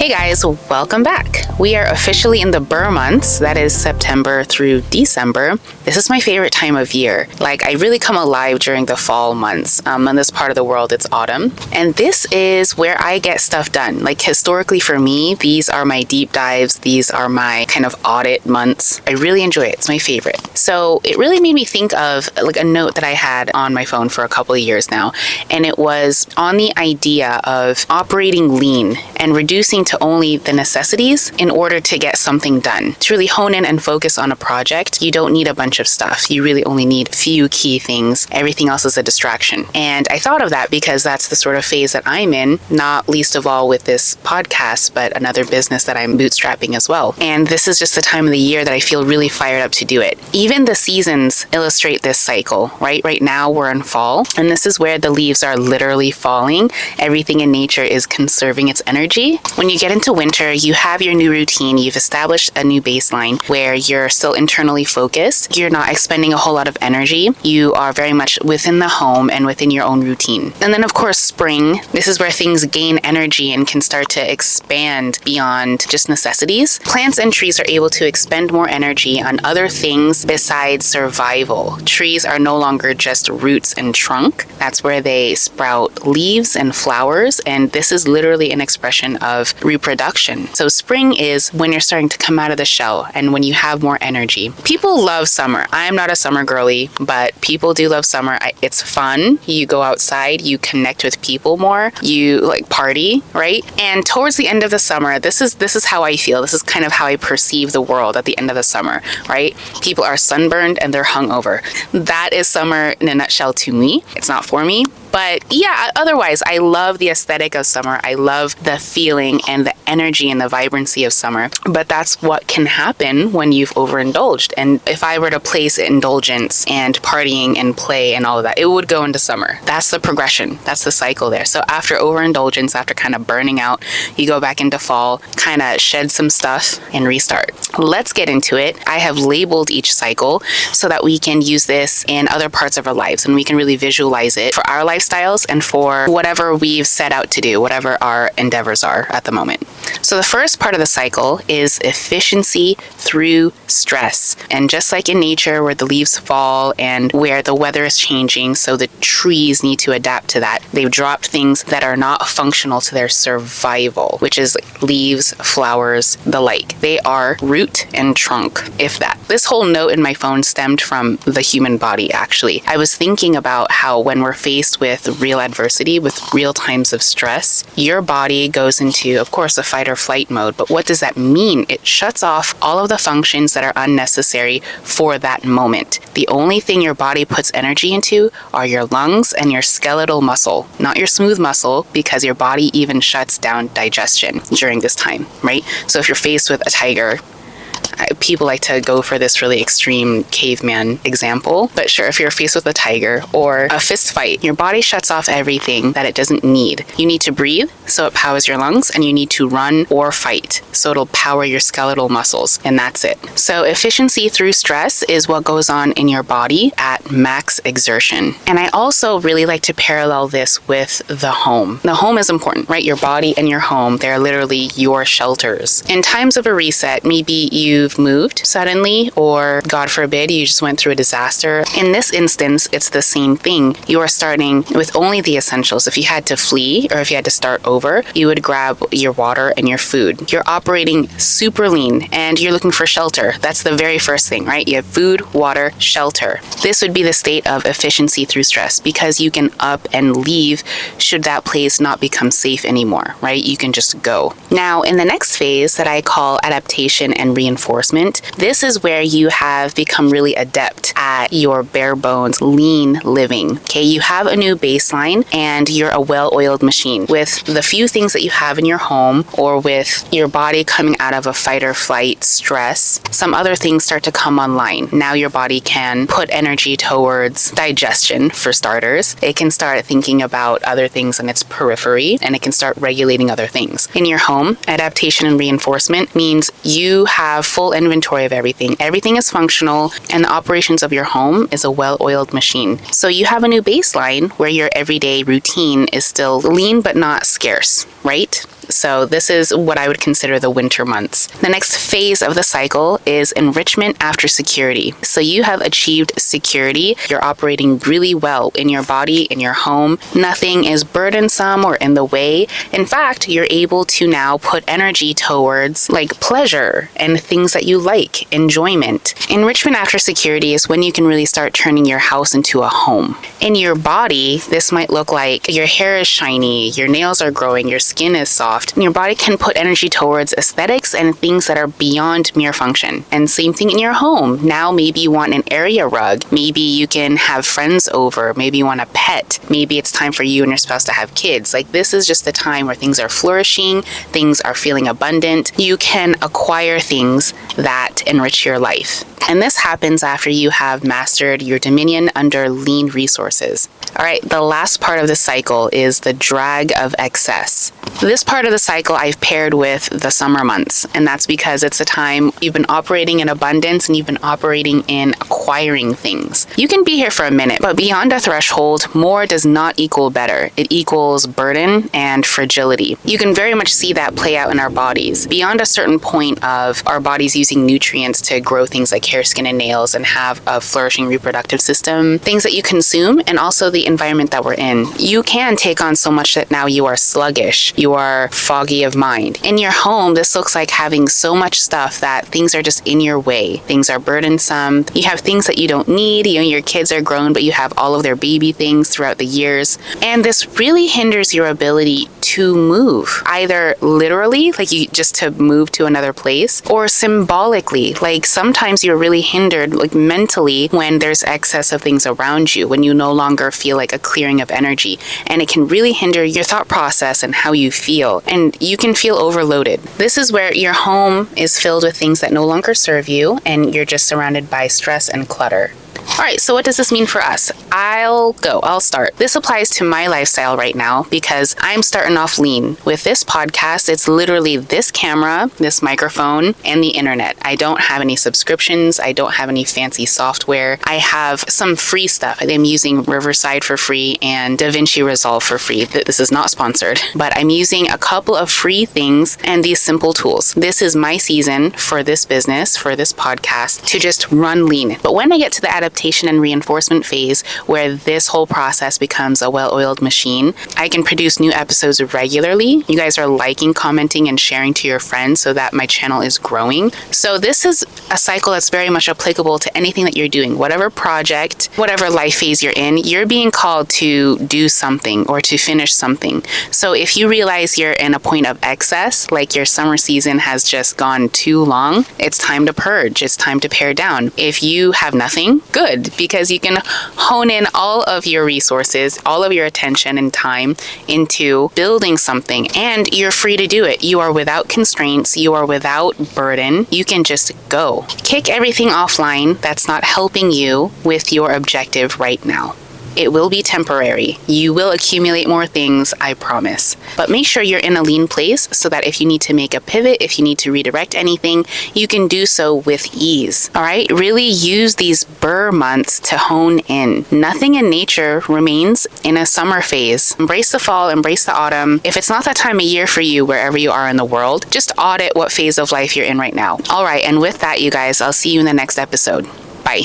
Hey guys, welcome back. We are officially in the Burr months, that is September through December. This is my favorite time of year. Like, I really come alive during the fall months. In this part of the world, it's autumn. And this is where I get stuff done. Like, historically for me, these are my deep dives. These are my kind of audit months. I really enjoy it. It's my favorite. So it really made me think of like a note that I had on my phone for a couple of years now. And it was on the idea of operating lean and reducing to only the necessities in order to get something done. To really hone in and focus on a project, you don't need a bunch of stuff. You really only need few key things. Everything else is a distraction. And I thought of that because that's the sort of phase that I'm in, not least of all with this podcast, but another business that I'm bootstrapping as well. And this is just the time of the year that I feel really fired up to do it. Even the seasons illustrate this cycle, right? Right now we're in fall, and this is where the leaves are literally falling. Everything in nature is conserving its energy. When you get into winter, you have your new routine. You've established a new baseline where you're still internally focused. You're not expending a whole lot of energy. You are very much within the home and within your own routine. And then, of course, spring. This is where things gain energy and can start to expand beyond just necessities. Plants and trees are able to expend more energy on other things besides survival. Trees are no longer just roots and trunk. That's where they sprout leaves and flowers. And this is literally an expression of reproduction. So spring is when you're starting to come out of the shell and when you have more energy. People love summer. I'm not a summer girly, but people do love summer. It's fun. You go outside, you connect with people more, you like party, right? And towards the end of the summer, this is how I feel. This is kind of how I perceive the world at the end of the summer, right? People are sunburned and they're hungover. That is summer in a nutshell to me. It's not for me. But yeah, otherwise, I love the aesthetic of summer. I love the feeling and the energy and the vibrancy of summer. But that's what can happen when you've overindulged. And if I were to place indulgence and partying and play and all of that, it would go into summer. That's the progression. That's the cycle there. So after overindulgence, after kind of burning out, you go back into fall, kind of shed some stuff and restart. Let's get into it. I have labeled each cycle so that we can use this in other parts of our lives and we can really visualize it for our lifestyles and for whatever we've set out to do, whatever our endeavors are at the moment. So the first part of the cycle is efficiency through stress. And just like in nature where the leaves fall and where the weather is changing, so the trees need to adapt to that, they've dropped things that are not functional to their survival, which is leaves, flowers, the like. They are root and trunk, if that. This whole note in my phone stemmed from the human body, actually. I was thinking about how when we're faced with real adversity, with real times of stress, your body goes into, of course, a fight or flight mode. But what does that mean? It shuts off all of the functions that are unnecessary for that moment. The only thing your body puts energy into are your lungs and your skeletal muscle, not your smooth muscle, because your body even shuts down digestion during this time, right? So if you're faced with a tiger, people like to go for this really extreme caveman example, but sure, if you're faced with a tiger or a fist fight, your body shuts off everything that it doesn't need. You need to breathe, so it powers your lungs, and you need to run or fight, so it'll power your skeletal muscles, and that's it. So efficiency through stress is what goes on in your body at max exertion. And I also really like to parallel this with the home. The home is important, right? Your body and your home, they're literally your shelters. In times of a reset, maybe you've moved suddenly, or God forbid, you just went through a disaster. In this instance, it's the same thing. You are starting with only the essentials. If you had to flee or if you had to start over, you would grab your water and your food. You're operating super lean and you're looking for shelter. That's the very first thing, right? You have food, water, shelter. This would be the state of efficiency through stress because you can up and leave should that place not become safe anymore, right? You can just go. Now, in the next phase that I call adaptation and reinforcement, this is where you have become really adept at your bare bones lean living. Okay, you have a new baseline and you're a well-oiled machine with the few things that you have in your home, or with your body coming out of a fight or flight stress. Some other things start to come online. Now your body can put energy towards digestion, for starters. It can start thinking about other things in its periphery, and it can start regulating other things. In your home, adaptation and reinforcement means you have full inventory of everything. Everything is functional, and the operations of your home is a well-oiled machine. So you have a new baseline where your everyday routine is still lean but not scarce, right? So this is what I would consider the winter months. The next phase of the cycle is enrichment after security. So you have achieved security. You're operating really well in your body, in your home. Nothing is burdensome or in the way. In fact, you're able to now put energy towards like pleasure and things that you like, enjoyment. Enrichment after security is when you can really start turning your house into a home. In your body, this might look like your hair is shiny, your nails are growing, your skin is soft, and your body can put energy towards aesthetics and things that are beyond mere function. And same thing in your home. Now maybe you want an area rug. Maybe you can have friends over. Maybe you want a pet. Maybe it's time for you and your spouse to have kids. Like this is just the time where things are flourishing, things are feeling abundant. You can acquire things that enrich your life. And this happens after you have mastered your dominion under lean resources. All right, the last part of the cycle is the drag of excess. This part of the cycle I've paired with the summer months, and that's because it's a time you've been operating in abundance and you've been operating in acquiring things. You can be here for a minute, but beyond a threshold, more does not equal better. It equals burden and fragility. You can very much see that play out in our bodies. Beyond a certain point of our bodies using nutrients to grow things like hair, skin, and nails and have a flourishing reproductive system, things that you consume, and also the environment that we're in, you can take on so much that now you are sluggish, you are foggy of mind. In your home, this looks like having so much stuff that things are just in your way. Things are burdensome. You have things that you don't need. You know, your kids are grown, but you have all of their baby things throughout the years. And this really hinders your ability to move, either literally, like you just to move to another place, or symbolically, like sometimes you're really hindered, like mentally, when there's excess of things around you, when you no longer feel like a clearing of energy, and it can really hinder your thought process and how you feel, and you can feel overloaded. This is where your home is filled with things that no longer serve you, and you're just surrounded by stress and clutter. All right, so what does this mean for us? I'll start. This applies to my lifestyle right now because I'm starting off lean. With this podcast, it's literally this camera, this microphone, and the internet. I don't have any subscriptions. I don't have any fancy software. I have some free stuff. I'm using Riverside for free and DaVinci Resolve for free. This is not sponsored, but I'm using a couple of free things and these simple tools. This is my season for this business, for this podcast, to just run lean. But when I get to the adaptation and reinforcement phase, where this whole process becomes a well-oiled machine, I can produce new episodes regularly. You guys are liking, commenting, and sharing to your friends so that my channel is growing. So this is a cycle that's very much applicable to anything that you're doing. Whatever project, whatever life phase you're in, you're being called to do something or to finish something. So if you realize you're in a point of excess, like your summer season has just gone too long, it's time to purge. It's time to pare down. If you have nothing, good, because you can hone in all of your resources, all of your attention and time into building something, and you're free to do it. You are without constraints. You are without burden. You can just go. Kick everything offline that's not helping you with your objective right now. It will be temporary. You will accumulate more things, I promise. But make sure you're in a lean place so that if you need to make a pivot, if you need to redirect anything, you can do so with ease. All right? Really use these burr months to hone in. Nothing in nature remains in a summer phase. Embrace the fall, embrace the autumn. If it's not that time of year for you, wherever you are in the world, just audit what phase of life you're in right now. All right, and with that, you guys, I'll see you in the next episode. Bye.